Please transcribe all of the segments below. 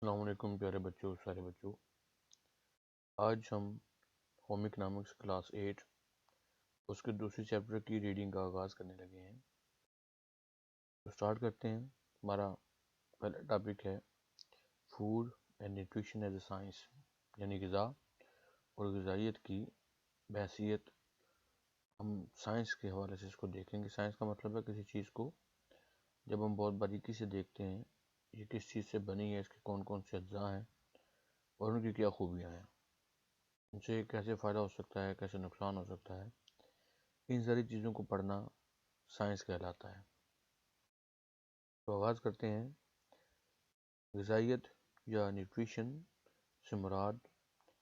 السلام علیکم پیارے بچوں، سارے بچوں۔ آج ہم ہوم اکنامکس کلاس 8 اس کے دوسری چیپٹر کی ریڈنگ کا آغاز کرنے لگے ہیں۔ تو سٹارٹ کرتے ہیں۔ ہمارا پہلا ٹاپک ہے food and nutrition as a science, یعنی غذا اور غذائیت کی بحثیت۔ ہم سائنس کے حوالے سے اس کو دیکھیں گے۔ سائنس کا مطلب ہے کسی چیز کو جب ہم بہت باریکی سے دیکھتے ہیں، یہ کس چیز سے بنی ہے، اس کے کون کون سے اجزاء ہیں اور ان کی کیا خوبیاں ہیں، ان سے کیسے فائدہ ہو سکتا ہے، کیسے نقصان ہو سکتا ہے، ان ساری چیزوں کو پڑھنا سائنس کہلاتا ہے۔ تو آغاز کرتے ہیں۔ غذائیت یا نیوٹریشن سے مراد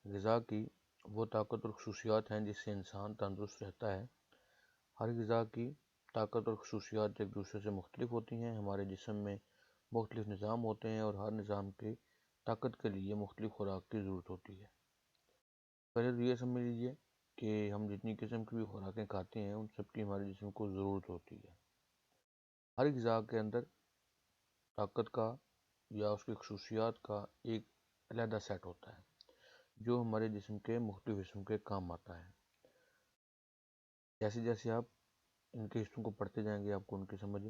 غذا کی وہ طاقت اور خصوصیات ہیں جس سے انسان تندرست رہتا ہے۔ ہر غذا کی طاقت اور خصوصیات ایک دوسرے سے مختلف ہوتی ہیں۔ ہمارے جسم میں مختلف نظام ہوتے ہیں اور ہر نظام کی طاقت کے لیے مختلف خوراک کی ضرورت ہوتی ہے۔ پہلے تو یہ سمجھ لیجیے کہ ہم جتنی قسم کی بھی خوراکیں کھاتے ہیں ان سب کی ہمارے جسم کو ضرورت ہوتی ہے۔ ہر غذا کے اندر طاقت کا یا اس کی خصوصیات کا ایک علیحدہ سیٹ ہوتا ہے جو ہمارے جسم کے مختلف حصوں کے کام آتا ہے۔ جیسے جیسے آپ ان کے حصوں کو پڑھتے جائیں گے آپ کو ان کی سمجھ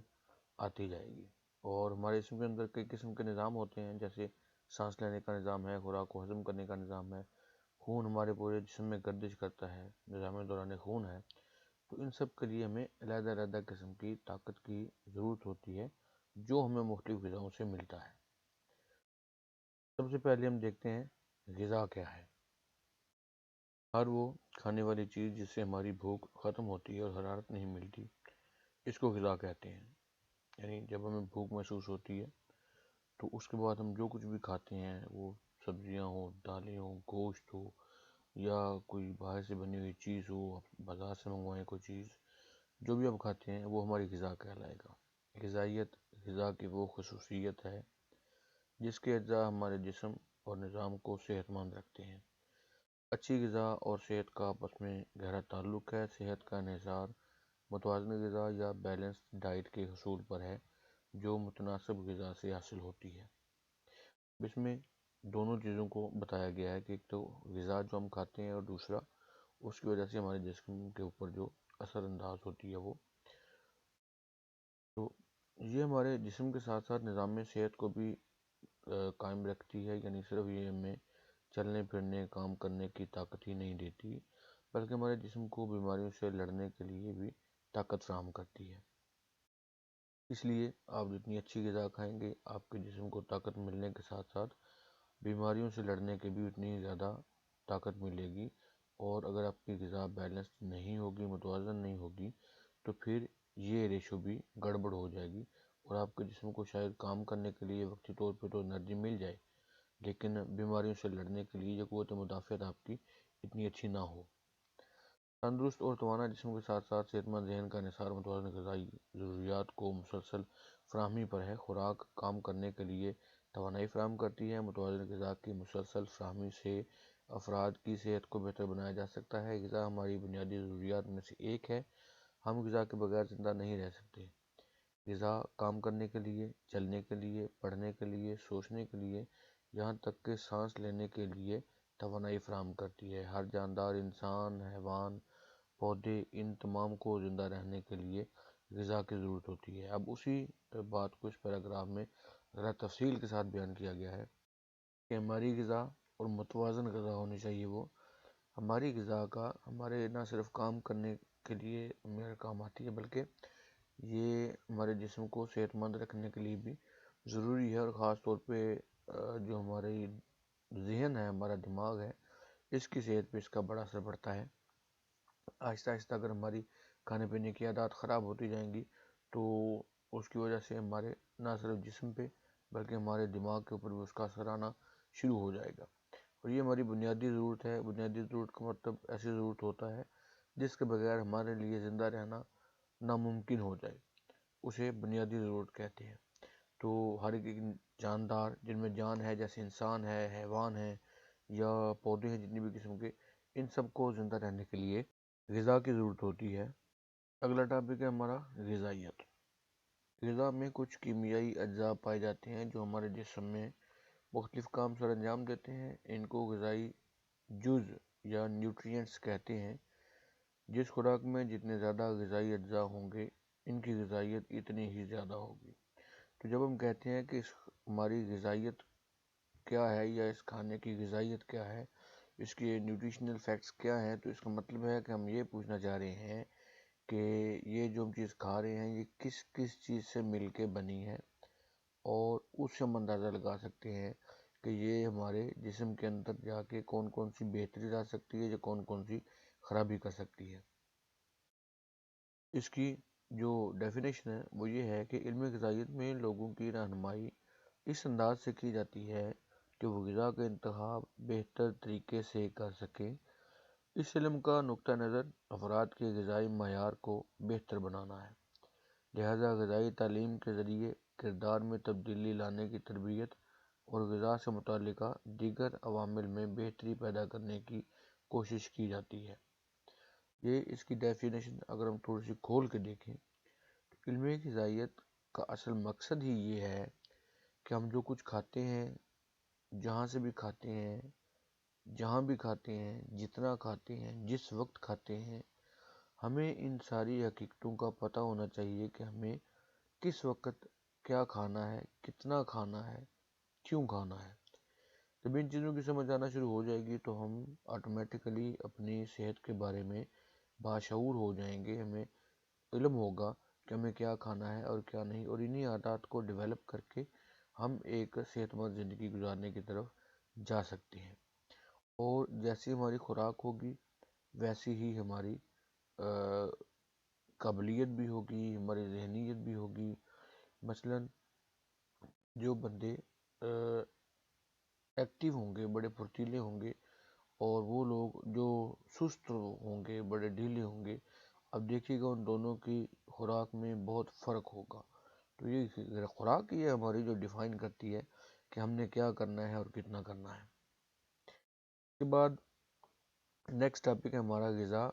آتی جائے گی۔ اور ہمارے جسم کے اندر کئی قسم کے نظام ہوتے ہیں، جیسے سانس لینے کا نظام ہے، خوراک کو ہضم کرنے کا نظام ہے، خون ہمارے پورے جسم میں گردش کرتا ہے، نظام دوران خون ہے۔ تو ان سب کے لیے ہمیں علیحدہ علیحدہ قسم کی طاقت کی ضرورت ہوتی ہے جو ہمیں مختلف غذاؤں سے ملتا ہے۔ سب سے پہلے ہم دیکھتے ہیں غذا کیا ہے۔ ہر وہ کھانے والی چیز جس سے ہماری بھوک ختم ہوتی ہے اور حرارت نہیں ملتی، اس کو غذا کہتے ہیں۔ یعنی جب ہمیں بھوک محسوس ہوتی ہے تو اس کے بعد ہم جو کچھ بھی کھاتے ہیں، وہ سبزیاں ہوں، دالیں ہوں، گوشت ہو یا کوئی باہر سے بنی ہوئی چیز ہو، بازار سے منگوائیں کوئی چیز، جو بھی آپ کھاتے ہیں وہ ہماری غذا کہلائے گا۔ غذائیت غذا کی وہ خصوصیت ہے جس کے اجزاء ہمارے جسم اور نظام کو صحت مند رکھتے ہیں۔ اچھی غذا اور صحت کا آپس میں گہرا تعلق ہے۔ صحت کا انحصار متوازن غذا یا بیلنسڈ ڈائٹ کے حصول پر ہے جو متناسب غذا سے حاصل ہوتی ہے۔ اس میں دونوں چیزوں کو بتایا گیا ہے کہ ایک تو غذا جو ہم کھاتے ہیں اور دوسرا اس کی وجہ سے ہمارے جسم کے اوپر جو اثر انداز ہوتی ہے وہ۔ تو یہ ہمارے جسم کے ساتھ ساتھ نظام میں صحت کو بھی قائم رکھتی ہے، یعنی صرف یہ ہمیں چلنے پھرنے کام کرنے کی طاقت ہی نہیں دیتی بلکہ ہمارے جسم کو بیماریوں سے لڑنے کے لیے بھی طاقت فراہم کرتی ہے۔ اس لیے آپ جتنی اچھی غذا کھائیں گے آپ کے جسم کو طاقت ملنے کے ساتھ ساتھ بیماریوں سے لڑنے کی بھی اتنی زیادہ طاقت ملے گی۔ اور اگر آپ کی غذا بیلنس نہیں ہوگی، متوازن نہیں ہوگی، تو پھر یہ ریشو بھی گڑبڑ ہو جائے گی اور آپ کے جسم کو شاید کام کرنے کے لیے وقتی طور پہ تو انرجی مل جائے لیکن بیماریوں سے لڑنے کے لیے یہ قوت مدافعت آپ کی اتنی اچھی نہ ہو۔ تندرست اور توانا جسم کے ساتھ ساتھ صحت مند ذہن کا انحصار متوازن غذائی ضروریات کو مسلسل فراہمی پر ہے۔ خوراک کام کرنے کے لیے توانائی فراہم کرتی ہے۔ متوازن غذا کی مسلسل فراہمی سے افراد کی صحت کو بہتر بنایا جا سکتا ہے۔ غذا ہماری بنیادی ضروریات میں سے ایک ہے۔ ہم غذا کے بغیر زندہ نہیں رہ سکتے۔ غذا کام کرنے کے لیے، چلنے کے لیے، پڑھنے کے لیے، سوچنے کے لیے، یہاں تک کہ سانس لینے کے لیے توانائی فراہم کرتی ہے۔ ہر جاندار، انسان، حیوان، پودے، ان تمام کو زندہ رہنے کے لیے غذا کی ضرورت ہوتی ہے۔ اب اسی بات کو اس پیراگراف میں ذرا تفصیل کے ساتھ بیان کیا گیا ہے کہ ہماری غذا اور متوازن غذا ہونی چاہیے۔ وہ ہماری غذا کا ہمارے نہ صرف کام کرنے کے لیے میرا کام آتی ہے بلکہ یہ ہمارے جسم کو صحت مند رکھنے کے لیے بھی ضروری ہے، اور خاص طور پہ جو ہماری ذہن ہے، ہمارا دماغ ہے، اس کی صحت پہ اس کا بڑا اثر پڑتا ہے۔ آہستہ آہستہ اگر ہماری کھانے پینے کی عادات خراب ہوتی جائیں گی تو اس کی وجہ سے ہمارے نہ صرف جسم پہ بلکہ ہمارے دماغ کے اوپر بھی اس کا اثر آنا شروع ہو جائے گا۔ اور یہ ہماری بنیادی ضرورت ہے۔ بنیادی ضرورت کا مطلب ایسی ضرورت ہوتا ہے جس کے بغیر ہمارے لیے زندہ رہنا ناممکن ہو جائے، اسے بنیادی ضرورت کہتے ہیں۔ تو ہر ایک جاندار جن میں جان ہے، جیسے انسان ہے، حیوان ہے یا پودے ہیں جتنی بھی قسم کے، ان سب کو زندہ رہنے کے لیے غذا کی ضرورت ہوتی ہے۔ اگلا ٹاپک ہے ہمارا غذائیت۔ غذا میں کچھ کیمیائی اجزاء پائے جاتے ہیں جو ہمارے جسم میں مختلف کام سر انجام دیتے ہیں۔ ان کو غذائی جز یا نیوٹرینٹس کہتے ہیں۔ جس خوراک میں جتنے زیادہ غذائی اجزاء ہوں گے ان کی غذائیت اتنی ہی زیادہ ہوگی۔ تو جب ہم کہتے ہیں کہ ہماری غذائیت کیا ہے یا اس کھانے کی غذائیت کیا ہے، اس کے نیوٹریشنل فیکٹس کیا ہیں، تو اس کا مطلب ہے کہ ہم یہ پوچھنا چاہ رہے ہیں کہ یہ جو ہم چیز کھا رہے ہیں یہ کس کس چیز سے مل کے بنی ہے، اور اس سے ہم اندازہ لگا سکتے ہیں کہ یہ ہمارے جسم کے اندر جا کے کون کون سی بہتری لا سکتی ہے یا کون کون سی خرابی کر سکتی ہے۔ اس کی جو ڈیفینیشن ہے وہ یہ ہے کہ علم غذائیت میں لوگوں کی رہنمائی اس انداز سے کی جاتی ہے کہ وہ غذا کا انتخاب بہتر طریقے سے کر سکیں۔ اس علم کا نقطہ نظر افراد کے غذائی معیار کو بہتر بنانا ہے، لہذا غذائی تعلیم کے ذریعے کردار میں تبدیلی لانے کی تربیت اور غذا سے متعلقہ دیگر عوامل میں بہتری پیدا کرنے کی کوشش کی جاتی ہے۔ یہ اس کی ڈیفینیشن اگر ہم تھوڑی سی کھول کے دیکھیں تو علم غذائیت کا اصل مقصد ہی یہ ہے کہ ہم جو کچھ کھاتے ہیں، جہاں سے بھی کھاتے ہیں، جہاں بھی کھاتے ہیں، جتنا کھاتے ہیں، جس وقت کھاتے ہیں، ہمیں ان ساری حقیقتوں کا پتہ ہونا چاہیے کہ ہمیں کس وقت کیا کھانا ہے، کتنا کھانا ہے، کیوں کھانا ہے۔ جب ان چیزوں کی سمجھ آنا شروع ہو جائے گی تو ہم آٹومیٹیکلی اپنی صحت کے بارے میں باشعور ہو جائیں گے، ہمیں علم ہوگا کہ ہمیں کیا کھانا ہے اور کیا نہیں، اور انہی عادات کو ڈیولپ کر کے ہم ایک صحت مند زندگی گزارنے کی طرف جا سکتے ہیں۔ اور جیسی ہماری خوراک ہوگی ویسی ہی ہماری قابلیت بھی ہوگی، ہماری ذہنیت بھی ہوگی۔ مثلاً جو بندے ایکٹیو ہوں گے، بڑے پھرتیلے ہوں گے، اور وہ لوگ جو سست ہوں گے، بڑے ڈھیلے ہوں گے، اب دیکھیے گا ان دونوں کی خوراک میں بہت فرق ہوگا۔ تو یہ خوراک یہ ہماری جو ڈیفائن کرتی ہے کہ ہم نے کیا کرنا ہے اور کتنا کرنا ہے۔ اس کے بعد نیکسٹ ٹاپک ہے ہمارا غذا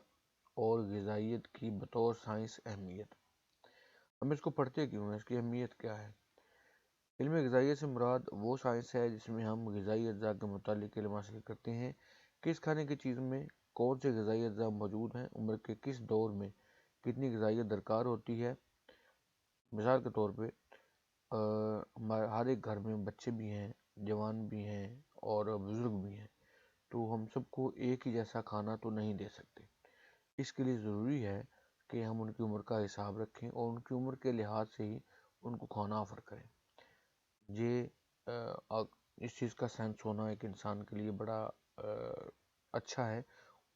اور غذائیت کی بطور سائنس اہمیت۔ ہم اس کو پڑھتے کیوں ہیں، اس کی اہمیت کیا ہے؟ علم غذائیت سے مراد وہ سائنس ہے جس میں ہم غذائی اجزاء کے متعلق علم حاصل کرتے ہیں کہ اس کھانے کی چیز میں کون سے غذائی اجزاء موجود ہیں، عمر کے کس دور میں کتنی غذائیت درکار ہوتی ہے۔ مثال کے طور پہ ہمارے ہر ایک گھر میں بچے بھی ہیں، جوان بھی ہیں اور بزرگ بھی ہیں، تو ہم سب کو ایک ہی جیسا کھانا تو نہیں دے سکتے۔ اس کے لیے ضروری ہے کہ ہم ان کی عمر کا حساب رکھیں اور ان کی عمر کے لحاظ سے ہی ان کو کھانا آفر کریں۔ یہ اس چیز کا سینس ہونا ایک انسان کے لیے بڑا اچھا ہے،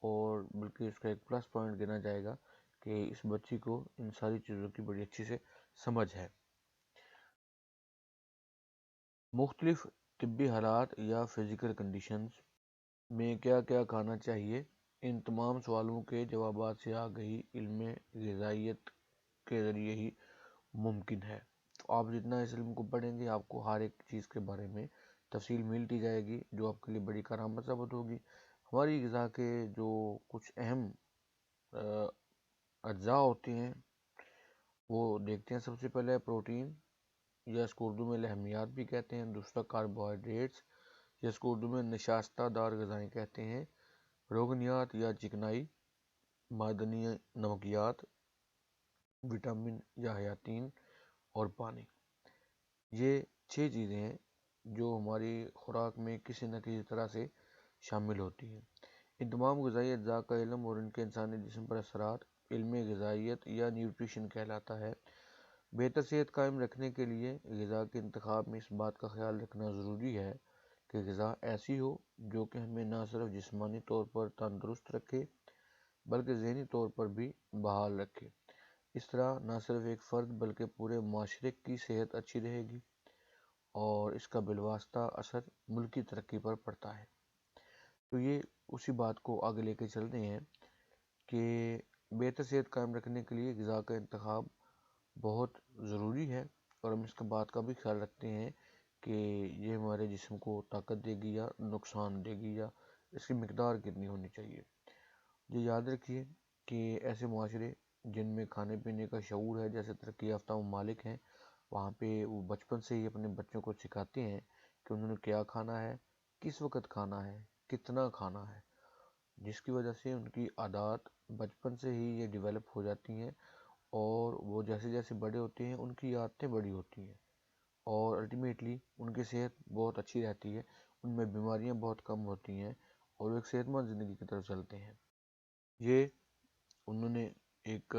اور بلکہ اس کا ایک پلس پوائنٹ گنا جائے گا کہ اس بچی کو ان ساری چیزوں کی بڑی اچھی سے سمجھ ہے۔ مختلف طبی حالات یا فزیکل کنڈیشنز میں کیا کیا کھانا چاہیے، ان تمام سوالوں کے جوابات سے آگہی علم غذائیت کے ذریعے ہی ممکن ہے۔ تو آپ جتنا اس علم کو پڑھیں گے آپ کو ہر ایک چیز کے بارے میں تفصیل ملتی جائے گی، جو آپ کے لیے بڑی کارآمد ثابت ہوگی۔ ہماری غذا کے جو کچھ اہم اجزاء ہوتے ہیں وہ دیکھتے ہیں۔ سب سے پہلے پروٹین، یا اس کو اردو میں لحمیات بھی کہتے ہیں۔ دوسرا کاربوہائیڈریٹس، یا اس کو اردو میں نشاستہ دار غذائیں کہتے ہیں۔ روغنیات یا چکنائی، معدنی نمکیات، وٹامن یا حیاتین، اور پانی۔ یہ 6 چیزیں ہیں جو ہماری خوراک میں کسی نہ کسی طرح سے شامل ہوتی ہیں۔ ان تمام غذائی اجزاء کا علم اور ان کے انسانی جسم پر اثرات علم غذائیت یا نیوٹریشن کہلاتا ہے۔ بہتر صحت قائم رکھنے کے لیے غذا کے انتخاب میں اس بات کا خیال رکھنا ضروری ہے کہ غذا ایسی ہو جو کہ ہمیں نہ صرف جسمانی طور پر تندرست رکھے بلکہ ذہنی طور پر بھی بحال رکھے۔ اس طرح نہ صرف ایک فرد بلکہ پورے معاشرے کی صحت اچھی رہے گی، اور اس کا بالواسطہ اثر ملکی ترقی پر پڑتا ہے۔ تو یہ اسی بات کو آگے لے کے چلتے ہیں کہ بہتر صحت قائم رکھنے کے لیے غذا کا انتخاب بہت ضروری ہے، اور ہم اس کے بات کا بھی خیال رکھتے ہیں کہ یہ ہمارے جسم کو طاقت دے گی یا نقصان دے گی، یا اس کی مقدار کتنی ہونی چاہیے۔ یہ یاد رکھیے کہ ایسے معاشرے جن میں کھانے پینے کا شعور ہے، جیسے ترقی یافتہ ممالک ہیں، وہاں پہ وہ بچپن سے ہی اپنے بچوں کو سکھاتے ہیں کہ انہوں نے کیا کھانا ہے، کس وقت کھانا ہے، کتنا کھانا ہے، جس کی وجہ سے ان کی عادات بچپن سے ہی یہ ڈیولپ ہو جاتی ہیں، اور وہ جیسے جیسے بڑے ہوتے ہیں ان کی عادتیں بڑی ہوتی ہیں، اور الٹیمیٹلی ان کی صحت بہت اچھی رہتی ہے، ان میں بیماریاں بہت کم ہوتی ہیں، اور وہ ایک صحت مند زندگی کی طرف چلتے ہیں۔ یہ انہوں نے ایک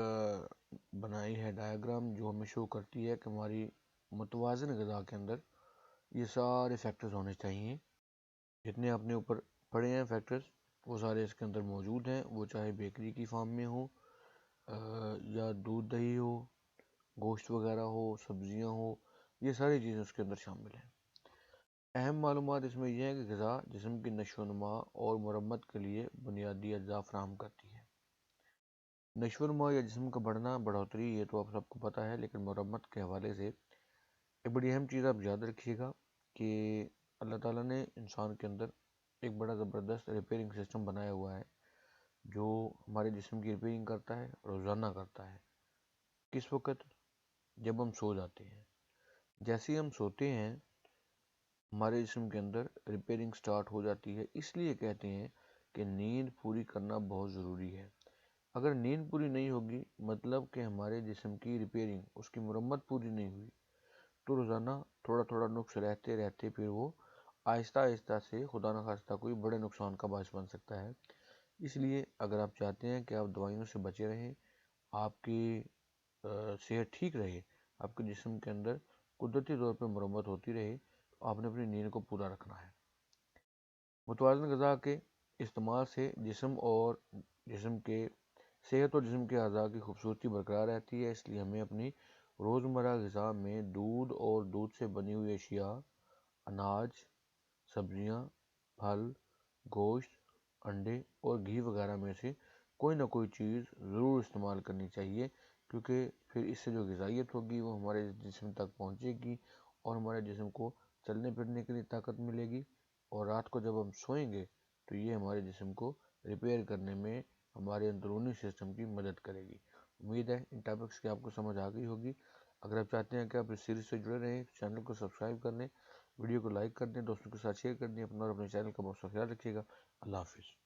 بنائی ہے ڈائیگرام جو ہمیں شو کرتی ہے کہ ہماری متوازن غذا کے اندر یہ سارے فیکٹرز ہونے چاہیے، جتنے آپ نے اوپر پڑھے ہیں فیکٹرز وہ سارے اس کے اندر موجود ہیں، وہ چاہے بیکری کی فارم میں ہو یا دودھ دہی ہو، گوشت وغیرہ ہو، سبزیاں ہو، یہ ساری چیزیں اس کے اندر شامل ہیں۔ اہم معلومات اس میں یہ ہے کہ غذا جسم کی نشو و نما اور مرمت کے لیے بنیادی اجزاء فراہم کرتی ہے۔ نشو و نما یا جسم کا بڑھنا، بڑھوتری، یہ تو آپ سب کو پتہ ہے، لیکن مرمت کے حوالے سے ایک بڑی اہم چیز آپ یاد رکھیے گا کہ اللہ تعالیٰ نے انسان کے اندر ایک بڑا زبردست ریپیئرنگ سسٹم بنایا ہوا ہے جو ہمارے جسم کی ریپیئرنگ کرتا ہے، روزانہ کرتا ہے۔ کس وقت؟ جب ہم سو جاتے ہیں۔ جیسے ہی ہم سوتے ہیں ہمارے جسم کے اندر ریپیئرنگ سٹارٹ ہو جاتی ہے، اس لیے کہتے ہیں کہ نیند پوری کرنا بہت ضروری ہے۔ اگر نیند پوری نہیں ہوگی مطلب کہ ہمارے جسم کی ریپیئرنگ، اس کی مرمت پوری نہیں ہوئی، تو روزانہ تھوڑا تھوڑا نقص رہتے رہتے پھر وہ آہستہ آہستہ سے خدا نخواستہ کوئی بڑے نقصان کا باعث بن سکتا ہے۔ اس لیے اگر آپ چاہتے ہیں کہ آپ دوائیوں سے بچے رہیں، آپ کی صحت ٹھیک رہے، آپ کے جسم کے اندر قدرتی طور پہ مرمت ہوتی رہے، تو آپ نے اپنی نیند کو پورا رکھنا ہے۔ متوازن غذا کے استعمال سے جسم کے صحت اور جسم کے اعضاء کی خوبصورتی برقرار رہتی ہے، اس لیے ہمیں اپنی روزمرہ غذا میں دودھ اور دودھ سے بنی ہوئی اشیاء، اناج، سبزیاں، پھل، گوشت، انڈے اور گھی وغیرہ میں سے کوئی نہ کوئی چیز ضرور استعمال کرنی چاہیے، کیونکہ پھر اس سے جو غذائیت ہوگی وہ ہمارے جسم تک پہنچے گی اور ہمارے جسم کو چلنے پھرنے کے لیے طاقت ملے گی، اور رات کو جب ہم سوئیں گے تو یہ ہمارے جسم کو ریپیئر کرنے میں ہمارے اندرونی سسٹم کی مدد کرے گی۔ امید ہے ان ٹاپکس کی آپ کو سمجھ آ گئی ہوگی۔ اگر آپ چاہتے ہیں کہ آپ اس سیریز سے جڑے رہیں تو چینل کو سبسکرائب کر لیں، ویڈیو کو لائک کر دیں، دوستوں کے ساتھ شیئر کر دیں، اپنا اور اپنے چینل کا بہت سا خیال رکھیے گا۔ اللہ حافظ۔